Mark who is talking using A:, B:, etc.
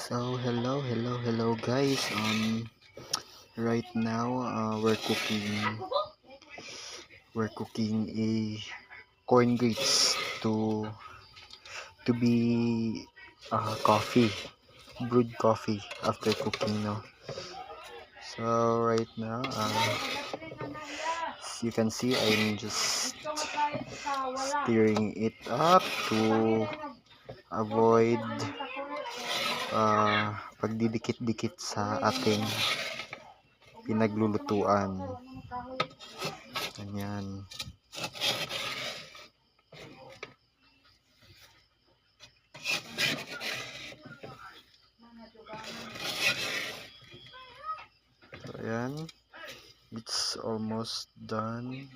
A: So hello guys. Right now we're cooking a corn grits to be coffee, brewed coffee after cooking, no. So right now, as you can see, I'm just stirring it up to avoid pagdidikit-dikit sa ating pinaglulutuan. Ganyan. So, ayan. It's almost done.